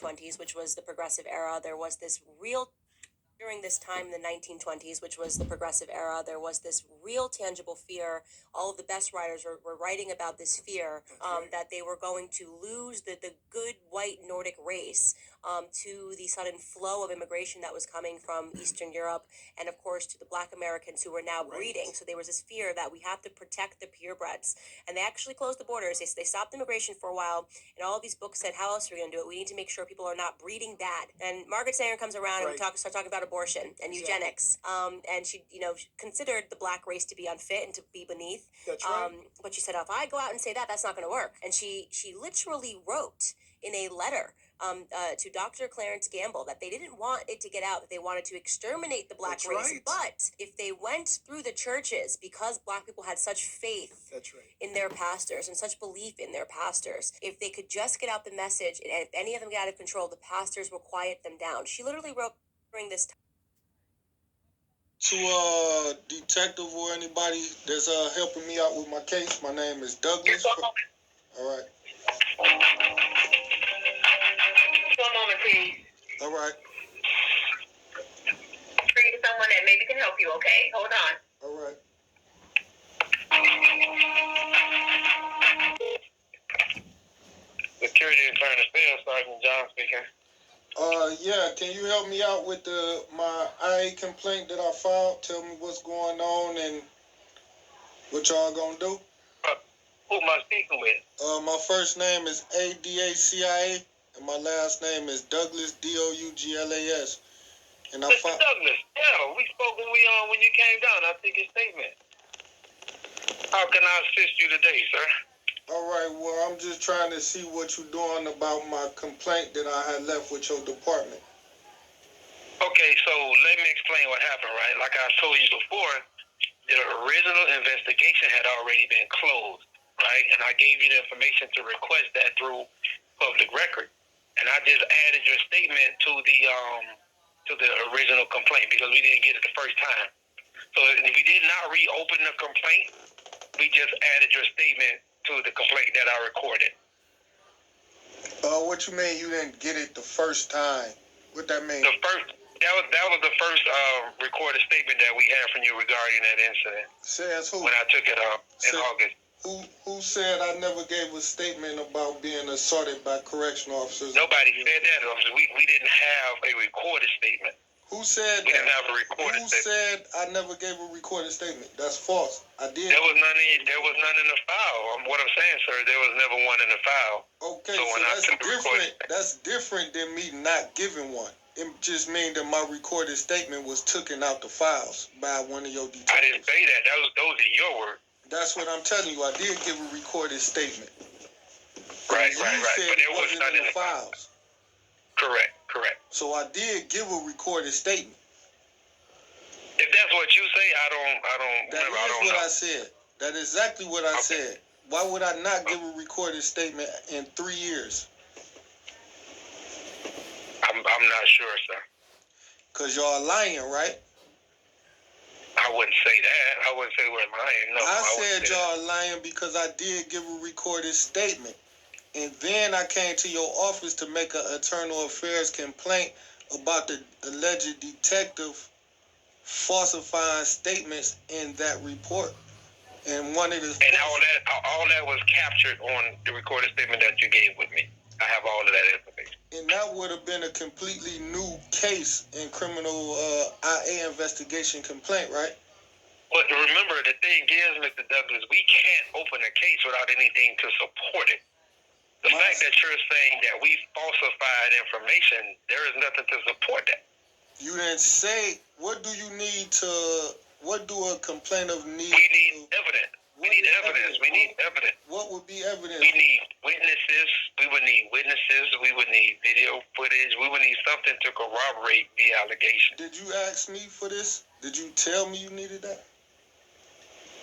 1920s, which was the progressive era, there was this real during this time in the 1920s, which was the progressive era, there was this real tangible fear. All of the best writers were writing about this fear that they were going to lose the good white Nordic race to the sudden flow of immigration that was coming from Eastern Europe, and of course to the Black Americans who were now breeding. So there was this fear that we have to protect the purebreds. And they actually closed the borders. They stopped immigration for a while, and all of these books said, how else are we going to do it? We need to make sure people are not breeding bad. And Margaret Sanger comes around and we start talking about abortion and eugenics. And she, considered the Black race to be unfit and to be beneath. That's right. But she said, if I go out and say that, that's not going to work. And she literally wrote in a letter to Dr. Clarence Gamble that they didn't want it to get out, that they wanted to exterminate the Black race. Right. But if they went through the churches, because Black people had such faith in their pastors and such belief in their pastors, if they could just get out the message, and if any of them got out of control, the pastors will quiet them down. She literally wrote during this time. To a detective or anybody that's helping me out with my case, my name is Douglas. All right. One moment, please. All right. Bring to someone that maybe can help you, okay? Hold on. All right. Security Attorney Sergeant John speaking. Yeah, can you help me out with my IA complaint that I filed? Tell me what's going on and what y'all gonna do. Who am I speaking with? My first name is ADACIA, and my last name is Douglas, DOUGLAS. And Mr. Douglas, yeah, we spoke when you came down. I took your statement. How can I assist you today, sir? All right, well, I'm just trying to see what you're doing about my complaint that I had left with your department. Okay, so let me explain what happened, right? Like I told you before, the original investigation had already been closed, right? And I gave you the information to request that through public record. And I just added your statement to the original complaint because we didn't get it the first time. So we did not reopen the complaint. We just added your statement to the complaint that I recorded. What you mean you didn't get it the first time? What that mean? That was the first recorded statement that we had from you regarding that incident. Says who? When I took it up in August. Who said I never gave a statement about being assaulted by correctional officers? Nobody said that. We didn't have a recorded statement. Who said we didn't have a recorded statement? Who said I never gave a recorded statement? That's false. I did. There was none in the file. What I'm saying, sir, there was never one in the file. Okay, so that's different. That's different than me not giving one. It just means that my recorded statement was taken out the files by one of your detectives. I didn't say that. Those are your words. That's what I'm telling you. I did give a recorded statement. Right. But there was none in the files. Correct. So I did give a recorded statement. If that's what you say, I don't. That remember, is I don't what know. I said. That is exactly what I said. Why would I not give a recorded statement in 3 years? I'm not sure, sir. Because y'all lying, right? I wouldn't say that. I wouldn't say we're lying. No, I said y'all lying because I did give a recorded statement. And then I came to your office to make an internal affairs complaint about the alleged detective falsifying statements in that report. And one of the all that was captured on the recorded statement that you gave with me. I have all of that information. And that would have been a completely new case in criminal IA investigation complaint, right? But remember, the thing is, Mr. Douglas, we can't open a case without anything to support it. The fact that you're saying that we falsified information, there is nothing to support that. You didn't say, what do a complainant need? We need evidence. We need evidence. What would be evidence? We need witnesses. We would need witnesses. We would need video footage. We would need something to corroborate the allegation. Did you ask me for this? Did you tell me you needed that?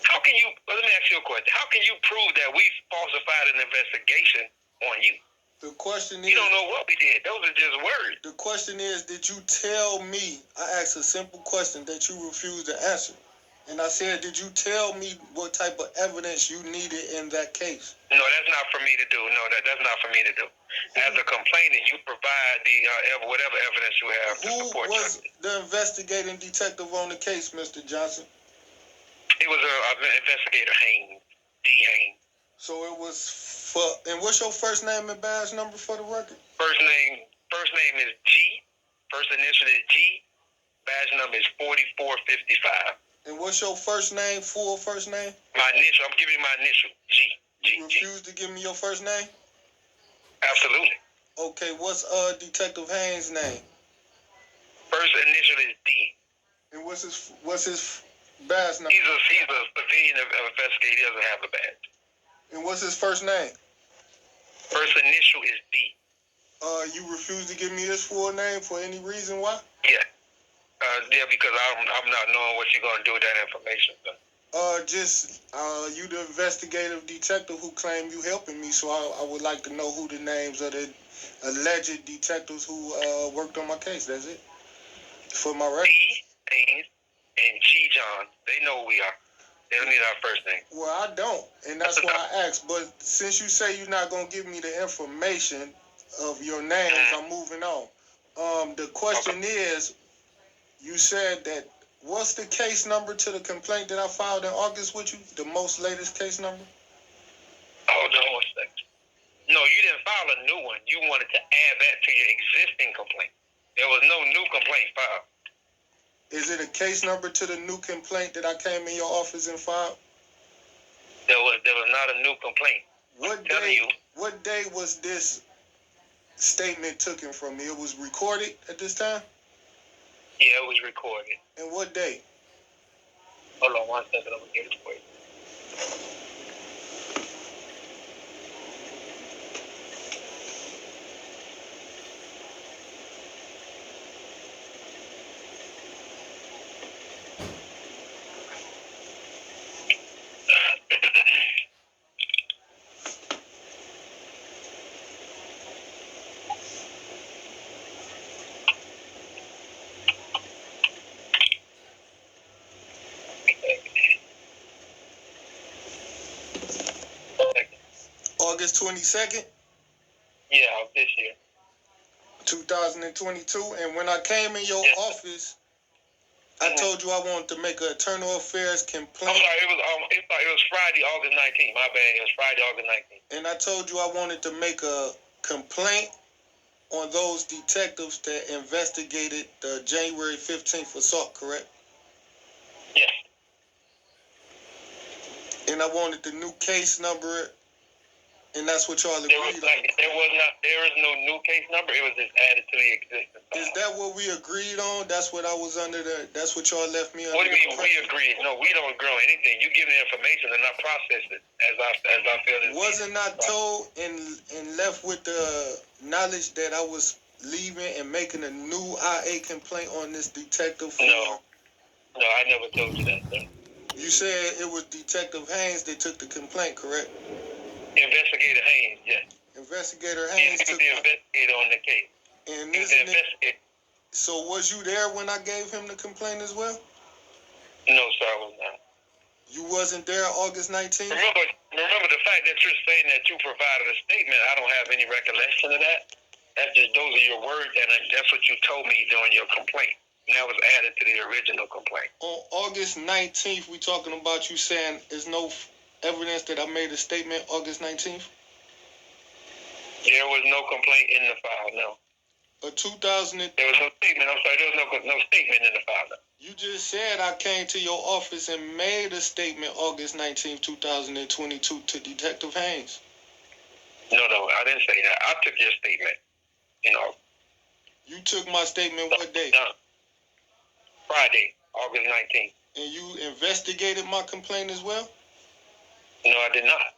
Let me ask you a question. How can you prove that we falsified an investigation on you? The question is... You don't know what we did. Those are just words. The question is, did you tell me? I asked a simple question that you refused to answer. And I said, did you tell me what type of evidence you needed in that case? No, that's not for me to do. No, that's not for me to do. As a complainant, you provide the whatever evidence you have to Who support was you. the investigating detective on the case, Mr. Johnson? It was an investigator, Haynes, D. Haynes. So it was for, and what's your first name and badge number for the record? First name is G. First initial is G. Badge number is 4455. And what's your first name, full first name? My initial. I'm giving you my initial. G. You refuse to give me your first name? Absolutely. Okay, what's Detective Haynes' name? First initial is D. And what's his badge number? He's a civilian investigator. He doesn't have a badge. And what's his first name? First initial is D. You refuse to give me his full name for any reason why? Yeah. Yeah, because I'm not knowing what you're gonna do with that information. You the investigative detective who claimed you helping me, so I would like to know who the names of the alleged detectives who worked on my case. That's it. For my record. D. Haynes and G. John. They know who we are. They don't need our first name. Well, I don't, and that's why I asked. But since you say you're not gonna give me the information of your names, I'm moving on. The question is, you said that, what's the case number to the complaint that I filed in August with you? The most latest case number? Hold on one second. No, you didn't file a new one. You wanted to add that to your existing complaint. There was no new complaint filed. Is it a case number to the new complaint that I came in your office and filed? There was not a new complaint. What day was this statement taken from me? It was recorded at this time? Yeah, it was recorded. And what day? Hold on one second. I'm gonna get it for you. August 22nd? Yeah, of this year. 2022. And when I came in your office, I told you I wanted to make an internal affairs complaint. I'm sorry, it was Friday, August 19th. My bad. It was Friday, August 19th. And I told you I wanted to make a complaint on those detectives that investigated the January 15th assault, correct? Yes. And I wanted the new case number, and that's what y'all agreed on. There is no new case number. It was just added to the existing file. Is that what we agreed on? That's what I was that's what y'all left me under. What do you mean we agreed? No, we don't agree on anything. You give me information and I process it as I feel it. Wasn't I told and left with the knowledge that I was leaving and making a new IA complaint on this detective? No, I never told you that, sir. You said it was Detective Haynes that took the complaint, correct? Investigator Haynes, yes. Investigator Haynes took the investigator on the case. And isn't it, so was you there when I gave him the complaint as well? No, sir, I was not. You wasn't there August 19th? Remember the fact that you're saying that you provided a statement. I don't have any recollection of that. Those are your words, and that's what you told me during your complaint. And that was added to the original complaint. On August 19th, we talking about you saying there's no evidence that I made a statement August 19th? There was no complaint in the file, no. There was no statement. I'm sorry, there was no statement in the file. No. You just said I came to your office and made a statement August 19th, 2022 to Detective Haynes. No, I didn't say that. I took your statement. You took my statement what day? No. Friday, August 19th. And you investigated my complaint as well? No, I did not.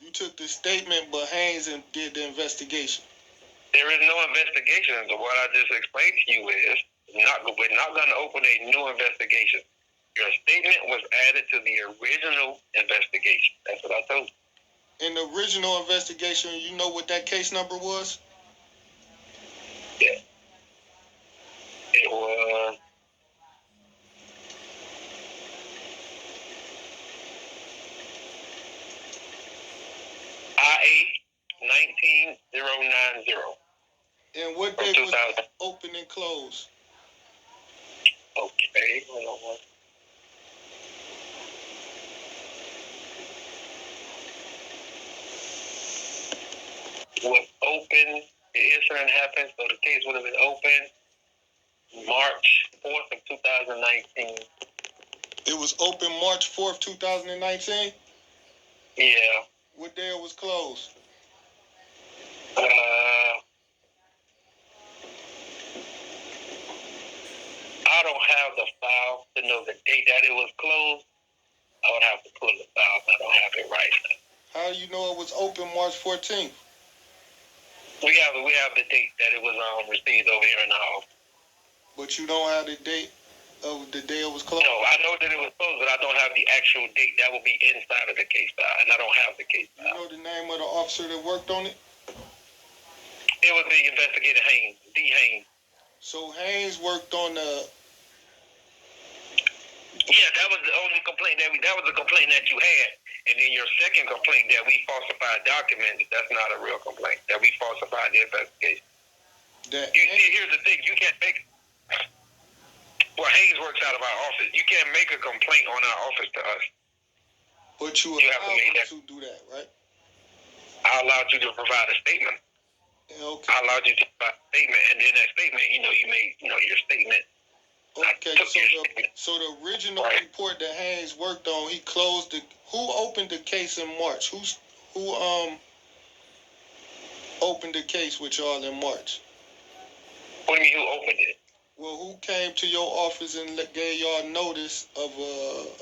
You took the statement, but Haynes did the investigation. There is no investigation. So what I just explained to you is we're not going to open a new investigation. Your statement was added to the original investigation. That's what I told you. In the original investigation, you know what that case number was? Yeah. It was was 2000. open and closed? Okay, hold on one. Was open. The incident happened, so the case would have been open March 4th of 2019. It was open March 4th, 2019? Yeah. What day it was closed? I don't have the file to know the date that it was closed. I would have to pull the file. I don't have it right now. How do you know it was open March 14th? We have the date that it was received over here in the office. But you don't have the date of the day it was closed? No, I know that it was closed, but I don't have the actual date. That will be inside of the case file, and I don't have the case file. You know the name of the officer that worked on it? It was the investigator Haynes, D. Haynes. So Haynes worked on the... Yeah, that was the only complaint that was the complaint that you had. And then your second complaint that we falsified documents, that's not a real complaint. That we falsified the investigation. Here's the thing, you can't make... Well, Haynes works out of our office. You can't make a complaint on our office to us. But you have to make that. To do that, right? I allowed you to provide a statement. Okay. I allowed you to provide a statement, and in that statement, you made, your statement. Okay, so the original report that Haynes worked on, he closed the... Who opened the case in March? Who opened the case with y'all in March? What do you mean, who opened it? Well, who came to your office and gave y'all notice of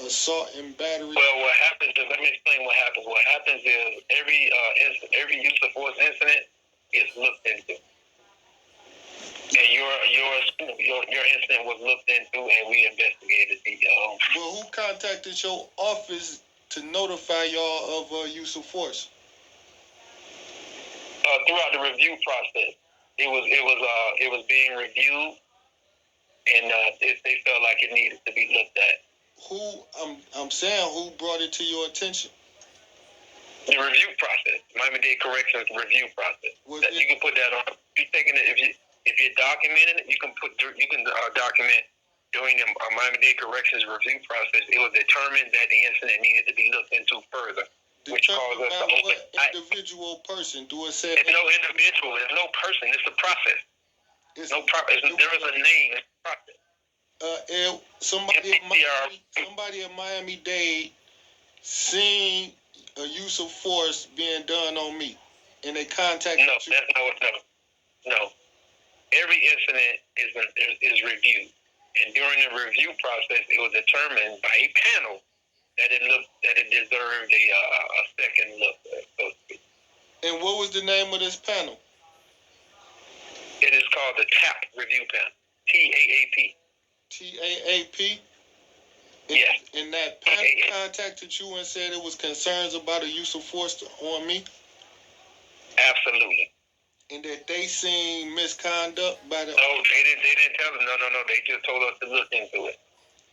assault and battery? Well, what happens is, let me explain what happens. What happens is every use of force incident is looked into. And your incident was looked into, and we investigated the. Well, who contacted your office to notify y'all of use of force? Throughout the review process, it was being reviewed, and they felt like it needed to be looked at. I'm saying, who brought it to your attention? The review process, Miami-Dade Corrections review process. You can put that on. You're taking it if you're documenting it. You can document during the Miami-Dade Corrections review process. It was determined that the incident needed to be looked into further, which caused us to open. What individual person? Do it say? It's no individual. It's no person. It's a process. There is a name. It's a process. Somebody at Miami-Dade seen a use of force being done on me, and they contacted you. No. Every incident is reviewed, and during the review process, it was determined by a panel that it deserved a second look, so to speak. And what was the name of this panel? It is called the TAP review panel. TAAP. TAAP. Yes. And that panel contacted you and said it was concerns about a use of force on me? Absolutely. And that they seen misconduct by the... No, they didn't tell us. No. They just told us to look into it.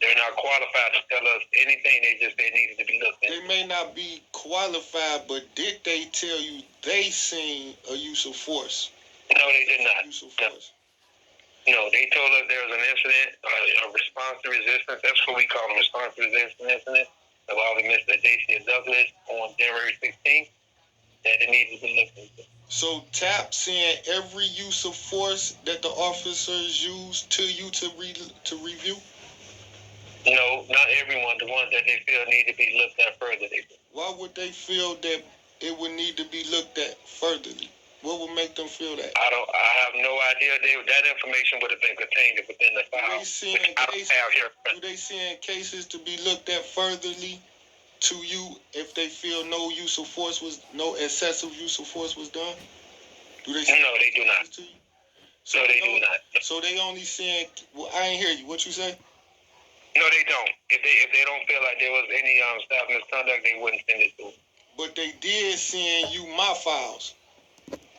They're not qualified to tell us anything. They just said it needed to be looked into. They may not be qualified, but did they tell you they seen a use of force? No, they did not. Use of force. No, they told us there was an incident, a response to resistance. That's what we call a response to resistance incident involving Mr. Dacia Douglas on January 16th, that it needed to be looked into. So TAP seeing every use of force that the officers used to you to review? No, not everyone. The ones that they feel need to be looked at further. Why would they feel that it would need to be looked at furtherly? What would make them feel that? I have no idea. That information would have been contained within the file. Do they see cases to be looked at furtherly to you if they feel no excessive use of force was done? Do they? No, they do not. To you? So they do not. So they only seeing. Well, I ain't hear you. What you say? No, they don't. If they don't feel like there was any staff misconduct, they wouldn't send it to them. But they did send you my files.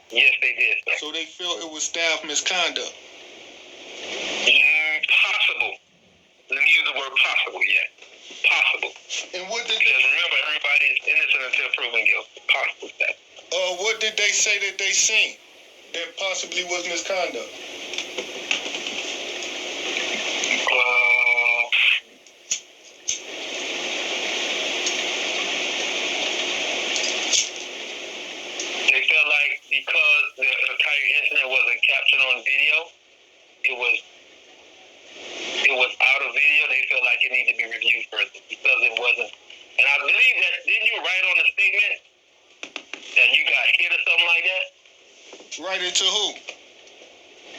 Yes, they did, sir. So they feel it was staff misconduct. Possible. Let me use the word possible. Yeah, possible. And what did? Because remember, everybody is innocent until proven guilty. Possible that. What did they say that they seen that possibly was misconduct? captured on video. It was out of video. They felt like it needed to be reviewed further because it wasn't. And I believe that, didn't you write on the statement that you got hit or something like that? Write it to who?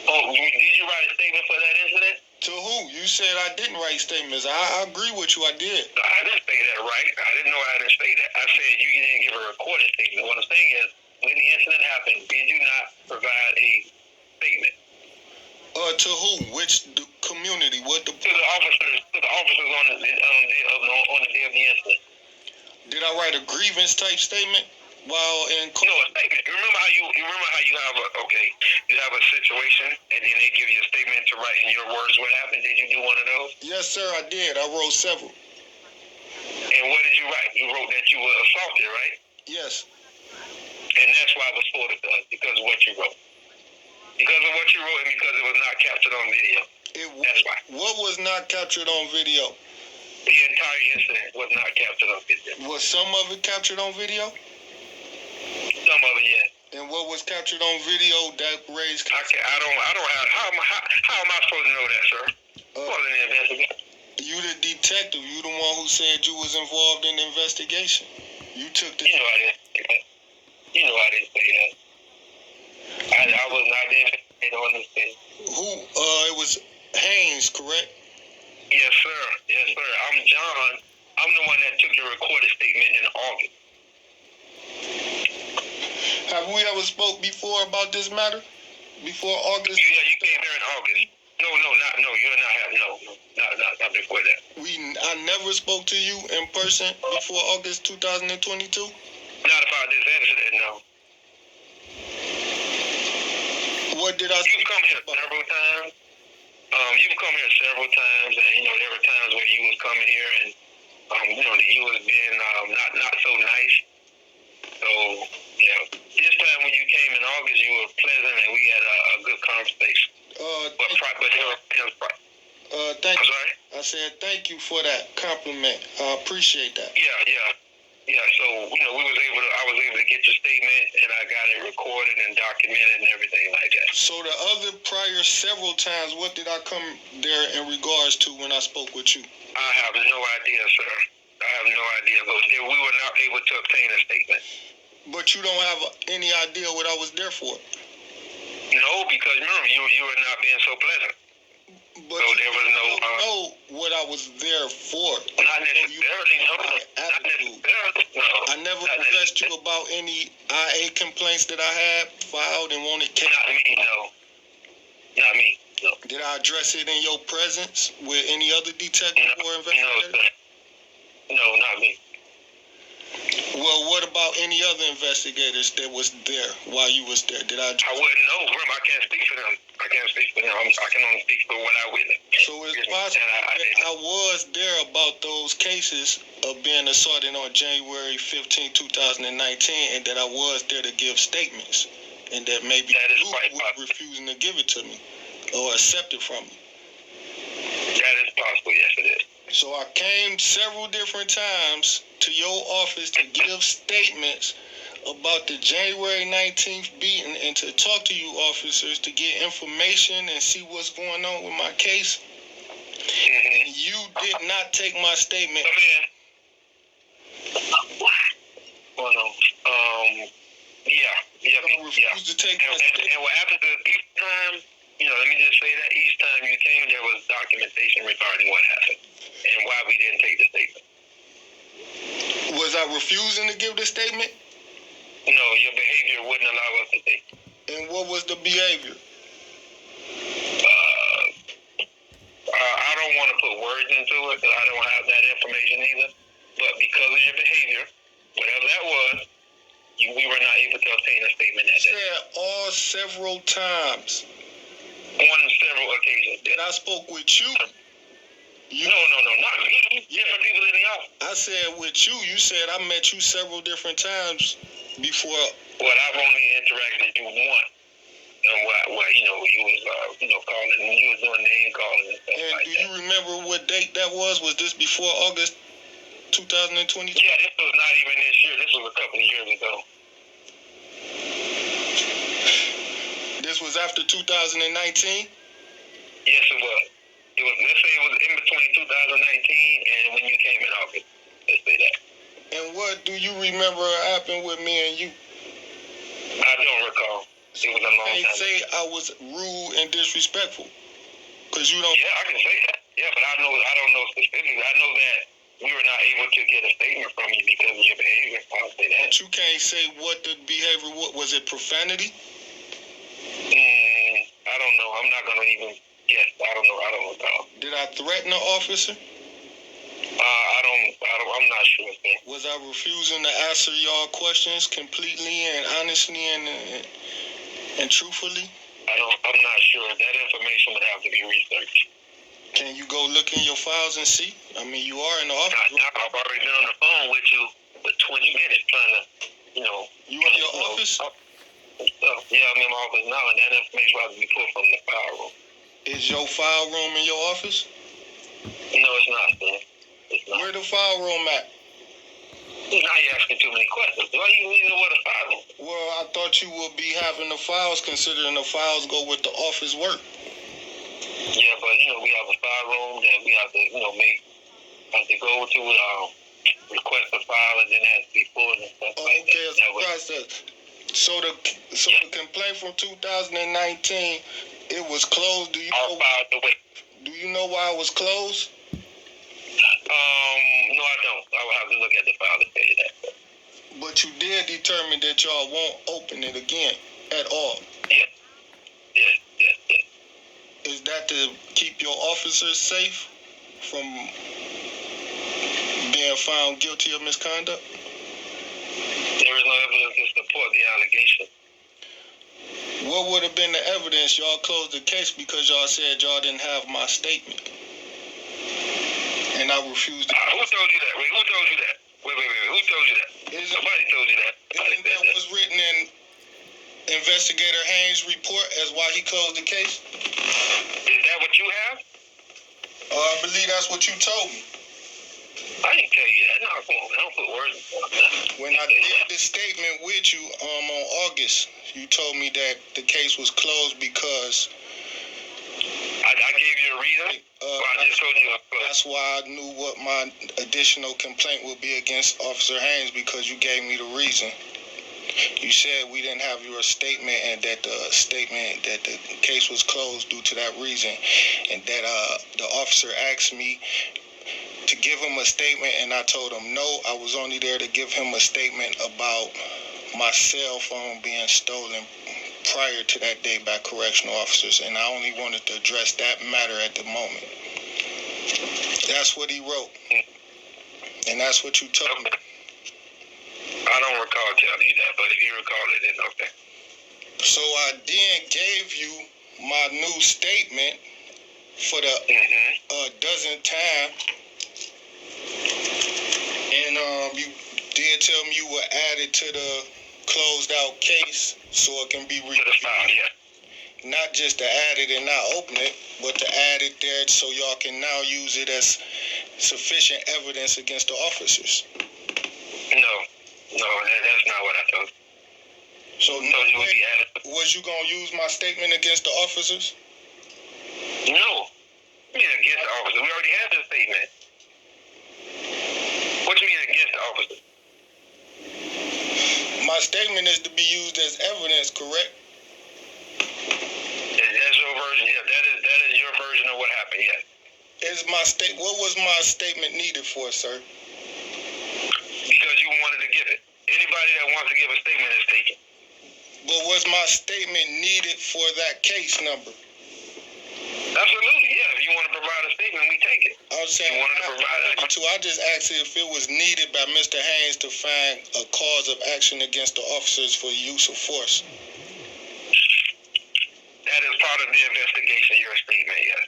Oh, did you write a statement for that incident? To who? You said I didn't write statements. I agree with you. I did. No, I didn't say that, right? I didn't know I didn't say that. I said you didn't give a recorded statement. What I'm saying is, when the incident happened, did you not provide a statement? To who? Which community? What the? To the officers on the day of the incident. Did I write a grievance type statement while in court? No, a statement. You remember how you have a situation and then they give you a statement to write in your words what happened? Did you do one of those? Yes, sir, I did. I wrote several. And what did you write? You wrote that you were assaulted, right? Yes. And that's why it was forwarded to us, because of what you wrote. Because of what you wrote and because it was not captured on video. That's why. What was not captured on video? The entire incident was not captured on video. Was some of it captured on video? Some of it, yes. And what was captured on video that raised? I don't have. How am I supposed to know that, sir? I wasn't an investigator. You the detective. You the one who said you was involved in the investigation. You took the. You know I didn't say that. You know I didn't say that. I was not the investigator on this case. Who? It was Haynes, correct? Yes, sir. Yes, sir. I'm John. I'm the one that took your recorded statement in August. Have we ever spoke before about this matter? Before August? Yeah, you came here in August. No, not before that. I never spoke to you in person before August 2022? Not about this incident, no. What did I say? You've come here several times. And there were times where you was coming here and that you was being not so nice. So this time when you came in August, you were pleasant and we had a good conversation. Thank I'm you. sorry? I said thank you for that compliment. I appreciate that. Yeah. So I was able to get your statement and I got it recorded and documented and everything like that. So the other prior several times, what did I come there in regards to when I spoke with you? I have no idea, sir. I have no idea. But we were not able to obtain a statement. But you don't have any idea what I was there for? No, because remember, you were not being so pleasant. But so there was no... don't know what I was there for. Not necessarily, no. Not necessarily, no. I never addressed you about any IA complaints that I had filed and wanted... Not me, no. Not me, no. Did I address it in your presence with any other detective or investigator? No, sir. No, not me. Well, what about any other investigators that was there while you was there? Did I? I wouldn't know. Remember, I can't speak for them. I can only speak for what I witnessed. So it's possible that I was there about those cases of being assaulted on January 15, 2019, and that I was there to give statements, and that maybe you were refusing to give it to me or accept it from me. That is possible. Yes, it is. So I came several different times to your office to give statements about the January 19th beating and to talk to you officers to get information and see what's going on with my case. Mm-hmm. You did not take my statement. Well, no. Yeah. Refused to take my statement. And what happened each time, let me just say that each time you came, there was documentation regarding what happened and why we didn't take the statement. Was I refusing to give the statement? No, your behavior wouldn't allow us to take it. And what was the behavior? I don't want to put words into it because I don't have that information either. But because of your behavior, whatever that was, we were not able to obtain a statement that day. Said all several times. On several occasions. That I spoke with you. No, not me. Different people in the office. I said with you. You said I met you several different times before. Well, I've only interacted with you once. And you was calling, and you was doing name calling and stuff and like that. do you remember what date that was? Was this before August 2022? Yeah, this was not even this year. This was a couple of years ago. Did This was after 2019? Yes, it was. It was. Let's say it was in between 2019 and when you came in office. Let's say that. And what do you remember happened with me and you? I don't recall. It was a long I time. can't say I was rude and disrespectful. Because you don't... Yeah, I can say that. Yeah, but I don't know specifically. I know that we were not able to get a statement from you because of your behavior. I'll say that. But you can't say what the behavior was. It profanity? I don't know. I'm not gonna even. Yes, I don't know. I don't recall. Did I threaten an officer? I'm not sure. Sir. Was I refusing to answer y'all questions completely and honestly and truthfully? I'm not sure. That information would have to be researched. Can you go look in your files and see? I mean, you are in the office. I've already been on the phone with you for 20 minutes trying to, You in your office? Yeah, I'm in my office now, and that information will have to be pulled from the file room. Is your file room in your office? No, it's not, sir. It's not. Where the file room at? Now you're asking too many questions. Why you need to know where the file room? Well, I thought you would be having the files, considering the files go with the office work. Yeah, but we have a file room that we have to, have to go to, request the file, and then it has to be pulled and stuff like that. Okay, it's a process. So the complaint from 2019, it was closed. Do you know why it was closed? No, I don't. I will have to look at the file to tell you that. But you did determine that y'all won't open it again at all. Yes. Is that to keep your officers safe from being found guilty of misconduct? There is no evidence to support the allegation. What would have been the evidence? Y'all closed the case because y'all said y'all didn't have my statement. And I refused to... Who told you that? Wait, who told you that? Wait. Who told you that? Nobody told you that. Isn't that what's written in Investigator Haynes' report as why he closed the case? Is that what you have? I believe that's what you told me. I didn't tell you that. No, I don't put words in that. When I did the statement with you on August, you told me that the case was closed because... I gave you a reason? I just told you it was closed. That's why I knew what my additional complaint would be against Officer Haynes, because you gave me the reason. You said we didn't have your statement and that the case was closed due to that reason, and that the officer asked me to give him a statement, and I told him no, I was only there to give him a statement about my cell phone being stolen prior to that day by correctional officers, and I only wanted to address that matter at the moment. That's what he wrote, and that's what you told me. I don't recall telling you that, but if you recall it, then okay. So I then gave you my new statement for the dozenth time, and you did tell me you would add it to the closed out case so it can be reviewed. To the file, yeah. Not just to add it and not open it, but to add it there so y'all can now use it as sufficient evidence against the officers. No, that's not what I told you. So I told you would be added. was you gonna use my statement against the officers? No. You mean against the officer? We already had the statement. What do you mean against the officer? My statement is to be used as evidence, correct? That's your version. Yeah, that is your version of what happened. Yes. What was my statement needed for, sir? Because you wanted to give it. Anybody that wants to give a statement is taken. But was my statement needed for that case number? Absolutely, yeah. If you want to provide a statement, we take it. I was saying, I just asked if it was needed by Mr. Haynes to find a cause of action against the officers for use of force. That is part of the investigation, your statement, yes.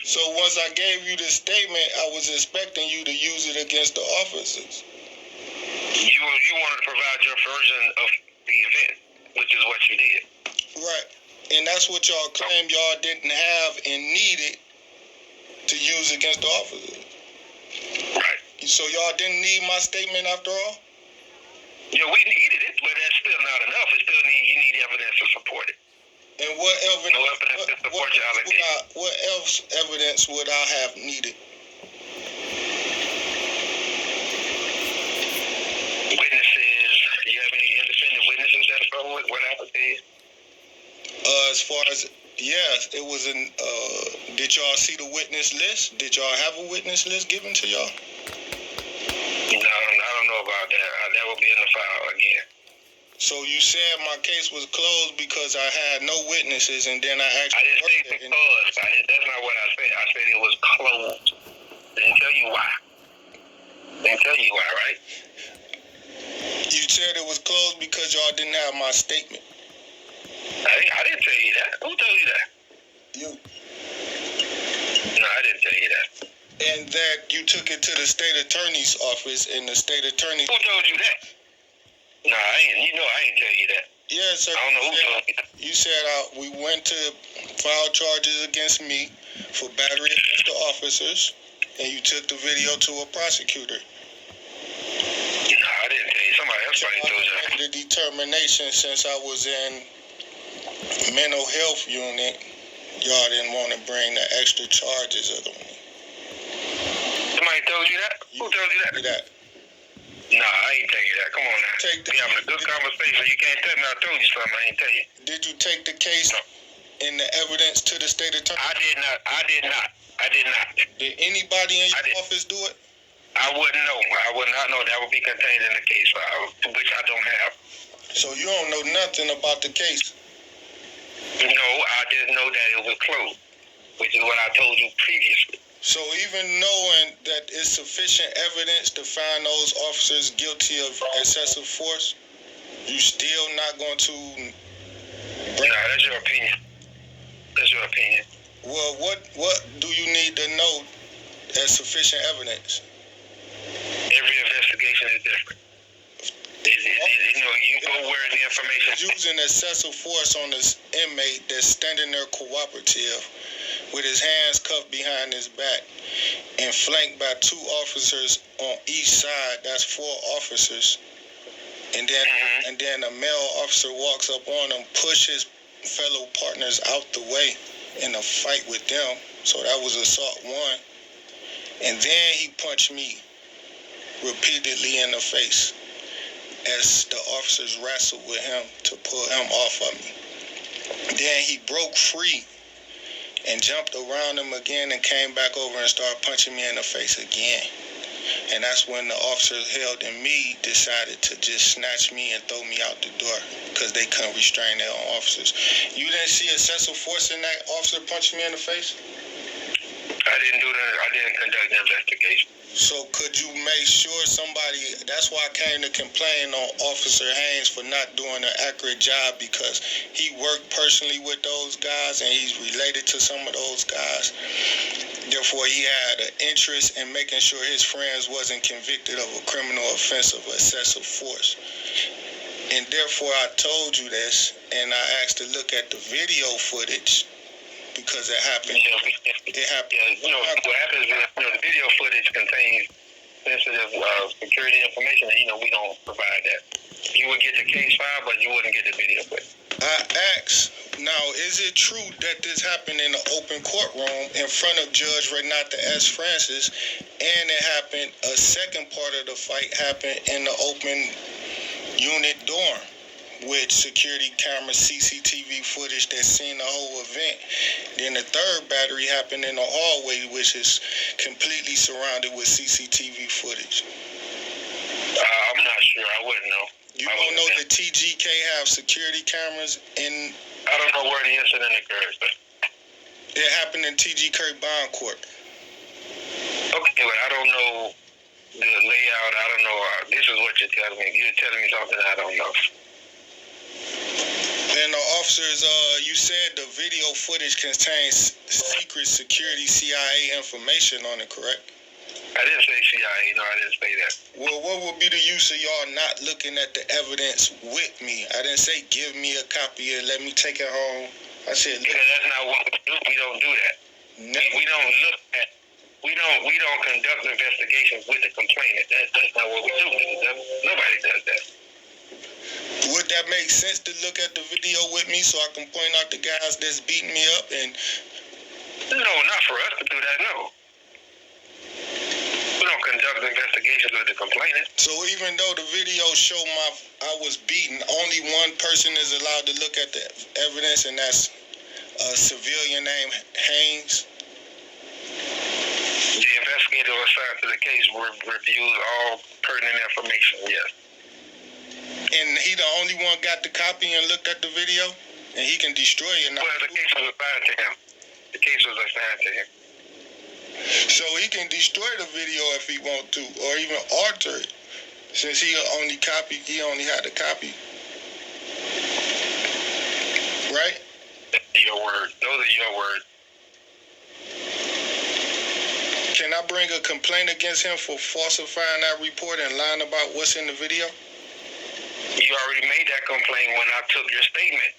So once I gave you the statement, I was expecting you to use it against the officers. You wanted to provide your version of the event, which is what you did. Right. And that's what y'all claim y'all didn't have and needed to use against the officers. Right. So y'all didn't need my statement after all? Yeah, we needed it, but that's still not enough. You need evidence to support it. And what evidence? No evidence to support your allegation. What else evidence would I have needed? Witnesses. Do you have any independent witnesses that saw what happened to you? As far as it was in. Did y'all see the witness list? Did y'all have a witness list given to y'all? No, I don't know about that. That will be in the file again. So you said my case was closed because I had no witnesses, and then I actually. I didn't say because. That's not what I said. I said it was closed. Didn't tell you why. Didn't tell you why, right? You said it was closed because y'all didn't have my statement. I didn't tell you that. Who told you that? You. No, I didn't tell you that. And that you took it to the state attorney's office, and the state attorney. Who told you that? No, I ain't. You know I ain't tell you that. Yes, sir. I don't know who told you that. You said we went to file charges against me for battery against the officers, and you took the video to a prosecutor. No, I didn't tell you. Somebody else probably told you that. The determination, since I was in mental health unit, y'all didn't want to bring the extra charges of me. Somebody told you that? Who told you that? Nah, I ain't tell you that. Come on now. We having a good conversation. You can't tell me I told you something. I ain't tell you. Did you take the case and the evidence to the state attorney? I did not. Did anybody in your office do it? I wouldn't know. I would not know. That would be contained in the case file, which I don't have. So you don't know nothing about the case? No, I just know that it was closed, which is what I told you previously. So even knowing that it's sufficient evidence to find those officers guilty of excessive force, you still not going to... No, that's your opinion. That's your opinion. Well, what do you need to know as sufficient evidence? Every investigation is different. You go where the information is. Using excessive force on this inmate that's standing there cooperative with his hands cuffed behind his back and flanked by 2 officers on each side. That's 4 officers. And then a male officer walks up on him, pushes fellow partners out the way in a fight with them. So that was assault 1. And then he punched me repeatedly in the face as the officers wrestled with him to pull him off of me. Then he broke free and jumped around him again and came back over and started punching me in the face again. And that's when the officers held in me decided to just snatch me and throw me out the door because they couldn't restrain their own officers. You didn't see excessive force in that officer punching me in the face? I didn't conduct the investigation. So could you make sure somebody, that's why I came to complain on Officer Haynes for not doing an accurate job, because he worked personally with those guys and he's related to some of those guys. Therefore, he had an interest in making sure his friends wasn't convicted of a criminal offense of excessive force. And therefore, I told you this, and I asked to look at the video footage because it happened. It happened. Yeah, what happens is, the video footage contains sensitive security information, and, we don't provide that. You would get the case file, but you wouldn't get the video footage. I asked, now, is it true that this happened in an open courtroom in front of Judge Renata S. Francis, and it happened, a second part of the fight happened in the open unit dorm with security cameras, CCTV footage that seen the whole event? Then the third battery happened in the hallway, which is completely surrounded with CCTV footage. I'm not sure. I wouldn't know. You don't know that TGK have security cameras in... I don't know where the incident occurred, but... It happened in TG Kirk Bond Court. Okay, but I don't know the layout. I don't know. This is what you're telling me. You're telling me something I don't know. And the officers, you said the video footage contains secret security CIA information on it, correct? I didn't say CIA. No, I didn't say that. Well, what would be the use of y'all not looking at the evidence with me? I didn't say give me a copy and let me take it home. I said... Because that's not what we do. We don't do that. We don't look at... We don't conduct investigations with the complainant. That's not what we do. Nobody does that. Would that make sense to look at the video with me so I can point out the guys that's beating me up? And no, not for us to do that, no. We don't conduct investigations with the complainant. so even though the video show I was beaten, only one person is allowed to look at the evidence, and that's a civilian named Haynes. The investigator assigned to the case reviews all pertinent information, yes. And he the only one got the copy and looked at the video, and he can destroy it. Well, the case was assigned to him. The case was assigned to him. So he can destroy the video if he want to, or even alter it. Since he only had the copy. Right? Your words. Those are your words. Can I bring a complaint against him for falsifying that report and lying about what's in the video? You already made that complaint when I took your statement.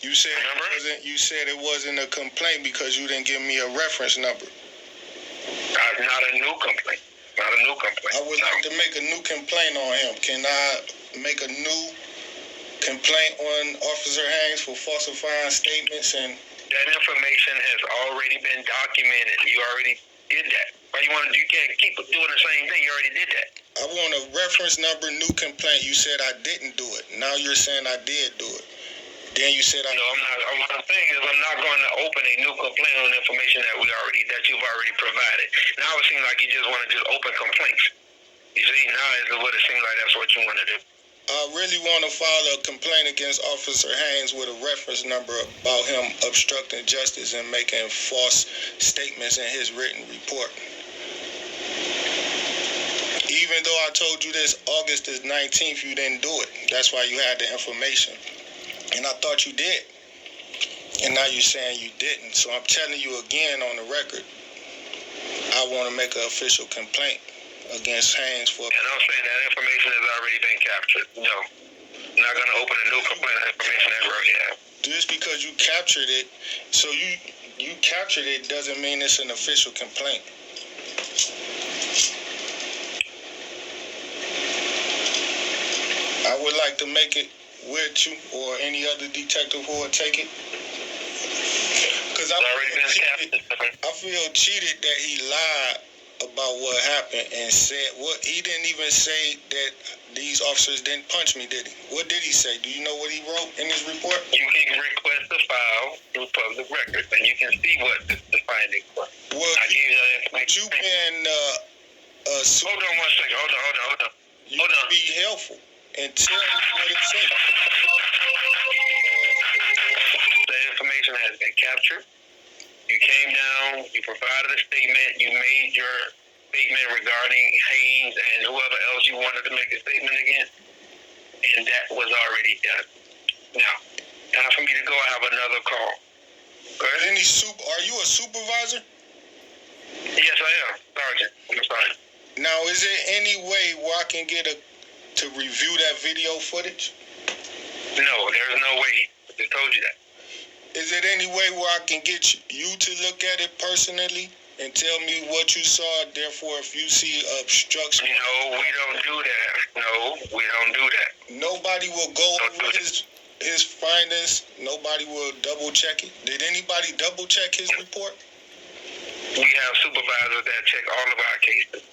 You said Remember? You said it wasn't a complaint because you didn't give me a reference number. Not a new complaint. Not a new complaint. I would like to make a new complaint on him. Can I make a new complaint on Officer Haynes for falsifying statements? And that information has already been documented. You already did that. Why you can't keep doing the same thing. You already did that. I want a reference number, new complaint. You said I didn't do it. Now you're saying I did do it. Then you said I... No, I'm not. What I'm saying is I'm not going to open a new complaint on information that you've already provided. Now it seems like you just want to just open complaints. You see, now is what it seems like that's what you want to do. I really want to file a complaint against Officer Haynes with a reference number about him obstructing justice and making false statements in his written report. Even though I told you this August the 19th, you didn't do it. That's why you had the information. And I thought you did. And now you're saying you didn't. So I'm telling you again on the record, I want to make an official complaint against Haynes for... And I'm saying that information has already been captured. No. I'm not going to open a new complaint on information that we already have. Just because you captured it, so you captured it doesn't mean it's an official complaint. I would like to make it with you or any other detective who will take it. Because I feel cheated that he lied about what happened and said what he didn't even say that these officers didn't punch me, did he? What did he say? Do you know what he wrote in his report? You can request a file through public records, and you can see what the findings were. Well, I gave you that information. You been hold on one second. Hold on. You can be helpful and tell me what it says. The information has been captured. You came down, you provided a statement, you made your statement regarding Haynes and whoever else you wanted to make a statement against, and that was already done. Now, time for me to go. I have another call. Go ahead. Are you a supervisor? Yes, I am, Sergeant. I'm a sergeant. Now, is there any way where I can get to review that video footage? No, there's no way. I just told you that. Is there any way where I can get you to look at it personally and tell me what you saw? Therefore, if you see obstruction... No, we don't do that. No, we don't do that. Nobody will go over his findings? Nobody will double check it? Did anybody double check his report? We have supervisors that check all of our cases.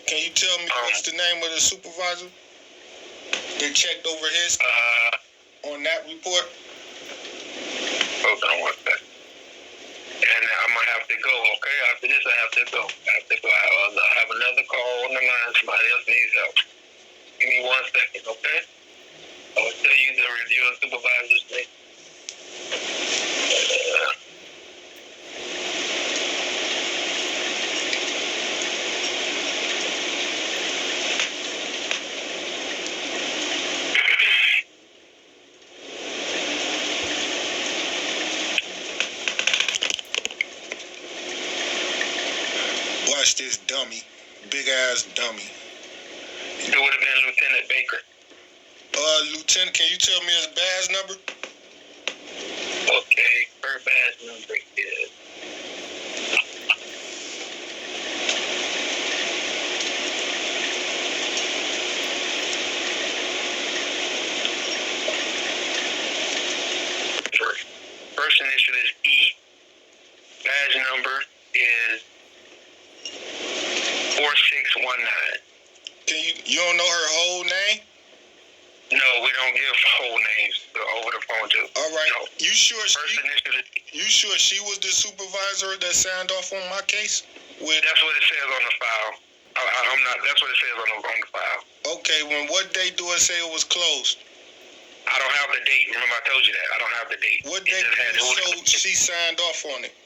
Can you tell me what's the name of the supervisor that checked over his on that report? Hold on one second. And I'm going to have to go, okay? After this, I have to go. I have another call on the line. Somebody else needs help. Give me 1 second, okay? I will tell you the review of supervisor's name. Watch this dummy. Big ass dummy. It would have been Lieutenant Baker. Lieutenant, can you tell me his badge number? Okay, her badge number is... You sure she was the supervisor that signed off on my case? That's what it says on the file. I'm not. That's what it says on the file. Okay. When what date do it say it was closed? I don't have the date. Remember, I told you that. I don't have the date. What date she signed off on it?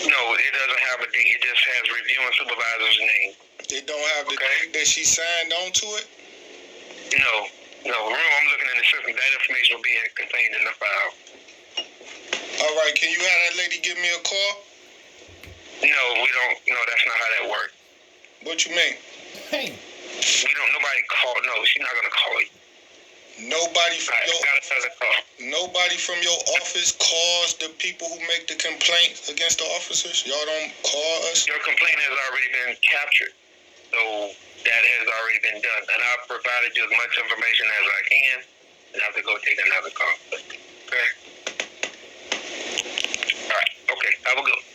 No, it doesn't have a date. It just has reviewing supervisor's name. It don't have the date that she signed on to it? No. Remember, I'm looking in the system. That information will be contained in the file. All right. Can you have that lady give me a call? No, we don't. No, that's not how that works. What you mean? Hey. We don't. Nobody call. No, she's not gonna call you. Nobody from nobody from your office calls the people who make the complaints against the officers? Y'all don't call us? Your complaint has already been captured. So that has already been done. And I've provided you as much information as I can. And I have to go take another call. Okay? All right. Okay. Have a good one.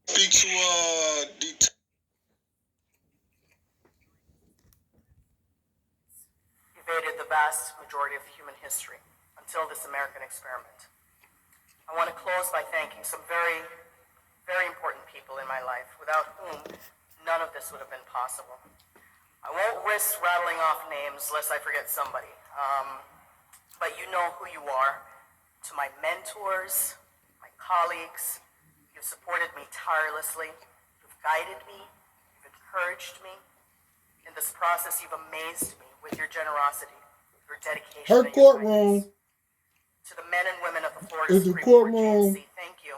Speak to evaded the vast majority of human history until this American experiment. I want to close by thanking some very, very important people in my life, without whom none of this would have been possible. I won't risk rattling off names lest I forget somebody, but you know who you are. To my mentors, my colleagues, you've supported me tirelessly, you've guided me, you've encouraged me. In this process, you've amazed me with your generosity, your dedication. Her courtroom. To the men and women of the Florida Is the Supreme Court courtroom GNC, thank you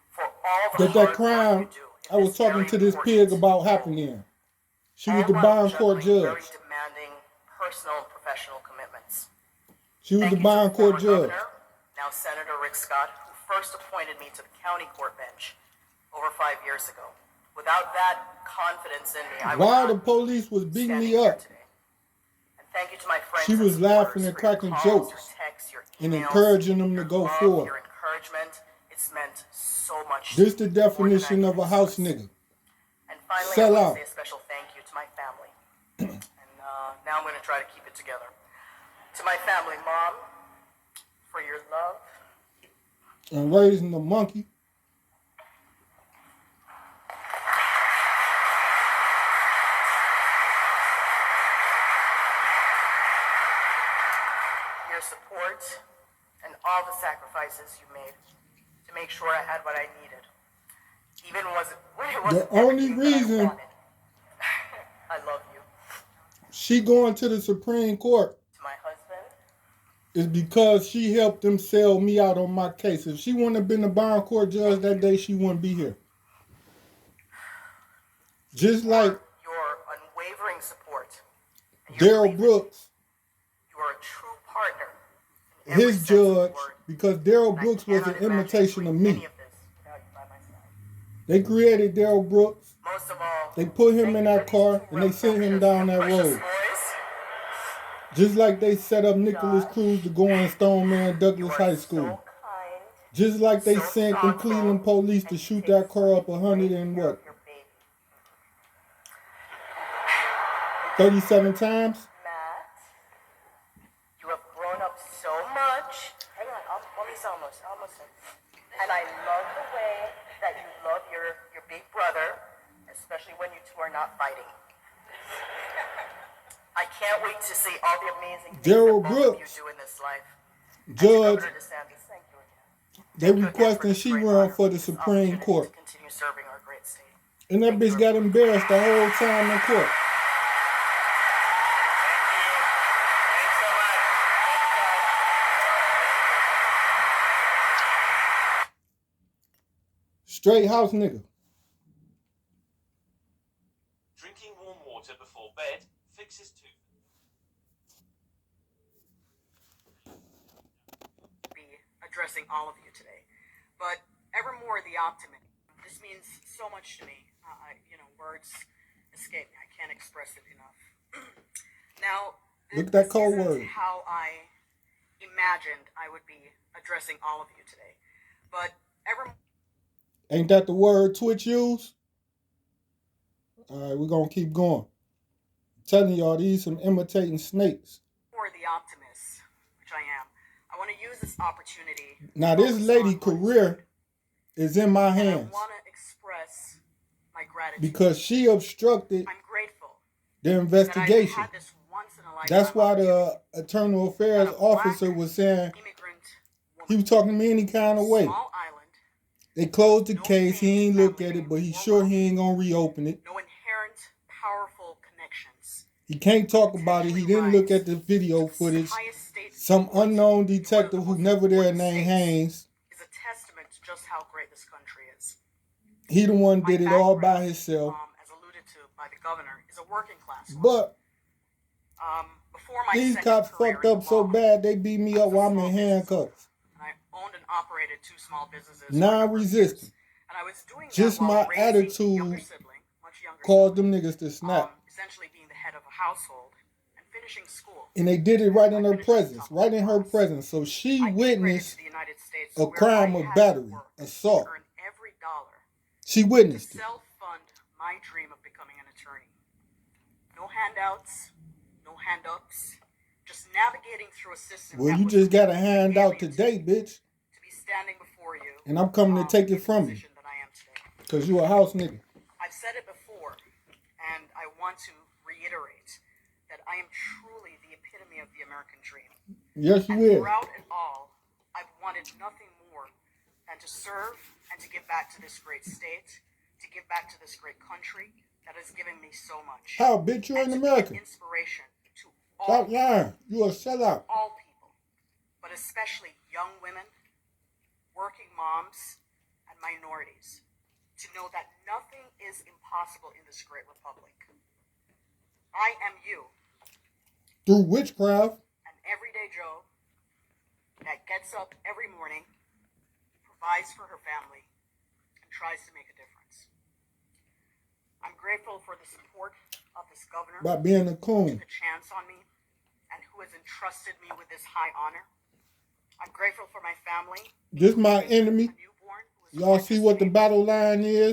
for all the that hard crime work you do. I was talking to this pig about happening. She was the bond court judge. Very demanding personal and professional commitments. She was the bond court judge. Now Senator Rick Scott, who first appointed me to the county court bench over 5 years ago. Without that confidence in me, I would While not the police was beating standing me here up, today. And thank you to my friends she was and laughing and supporters for your cracking calls, jokes your texts, your and emails, encouraging them to your go love, forward. Your encouragement, it's meant so much. This the more than I definition can of a house express. nigga. And finally, Sell I out. want to say a special thank you to my family. And now I'm going to try to keep it together. To my family, Mom, for your love. And raising the monkey. Your support, and all the sacrifices you made to make sure I had what I needed. Even when it wasn't The only everything that I reason wanted. I love you. she going to the Supreme Court To my husband, is because she helped them sell me out on my case. If she wouldn't have been the bond court judge that day, she wouldn't be here. Just like your unwavering support. And your Daryl belief. Brooks, You are a true partner. In every his sense of the judge, word. because Daryl And I Brooks was an cannot imagine imitation of doing any me. of this without you by my side. They created Daryl Brooks. Most of all, They put him thank in you that for these car two and they sent him rambunctious down and that precious road. boys. Just like they set up Nicholas Cruz to go in Stoneman You Douglas are High so School. kind. Just like they So sent them thoughtful, Cleveland police to and you shoot take that car up such 100 great and care what, of your baby. 37 times? Matt, you have grown up so much. Hang on, almost. And I love the way that you love your big brother, especially when you two are not fighting. I can't wait to see all the amazing things Daryl that both of you Brooks, do in this life. And to Judge, Governor DeSantis, thank you again. they Thank you again for requesting this she great run honor, for the this Supreme opportunity Court. to continue serving our great state. And that Thank you, bitch got everyone. embarrassed the whole time in court. Thanks so much. Straight house nigga. Drinking warm water before bed fixes tooth. Be addressing all of you today, but evermore the optimist. This means so much to me. Words escape me. I can't express it enough. Now, Look at that this code isn't word. how I imagined I would be addressing all of you today, but evermore. Ain't that the word Twitch use? All right, we're going to keep going. Telling y'all these some imitating snakes. For the optimist, which I am, I want to use this opportunity. Now this lady career is in my And I hands want to express my gratitude. because she obstructed I'm grateful the that I've investigation. had this once in a lifetime That's why the opportunity internal affairs that a black officer was saying immigrant he woman, was talking to me any kind of way. small island, They closed the no case. He famous ain't look family at it, name but he or sure wealth, he ain't gonna reopen it. no inherent powerful connections. He can't talk about it. He didn't look at the video footage. Highest state Some court unknown in one of the detective who most never there important named states Haynes. is a testament to just how great this country is. He the one My did it all by background, himself. as alluded to by the governor, is a working class one. But Before my these second cops career fucked in up so law, bad they beat me I up was a while I'm small in business owner, handcuffs. and I owned and operated 2 small businesses for a Non number of years. resisting. And I was doing that Just while my raising a younger attitude sibling, much younger caused sibling, them niggas to snap. essentially being the head of a household and finishing school. And they did it right in I her finished at the presence. top of Right my in her class. presence. So she I immigrated witnessed to the United States a where crime I of had battery, to work assault. to earn every dollar She to witnessed it. self-fund my dream of becoming an attorney. No handouts, no hand-ups, just navigating through a system Well, that you was just got a completely handout alien to today, me, bitch. to be standing before you, And I'm coming to take in it the from you. position that I am today. Because you a house nigga. I've said it before, and I want to reiterate that I am truly the epitome of the American dream. Yes, you And is. throughout it all, I've wanted nothing more than to serve and to give back to this great state, to give back to this great country that has given me so much. How, bitch, you're and an to be American. an inspiration to all Stop lying. You a sellout. all people, but especially young women, working moms, and minorities, to know that nothing is impossible in this great republic. I am you, Through witchcraft. an everyday Joe that gets up every morning, provides for her family, and tries to make a difference. I'm grateful for the support of this governor By being a who coon. took a chance on me and who has entrusted me with this high honor. I'm grateful for my family. This my including enemy. a newborn who was Y'all see what the just named battle line is?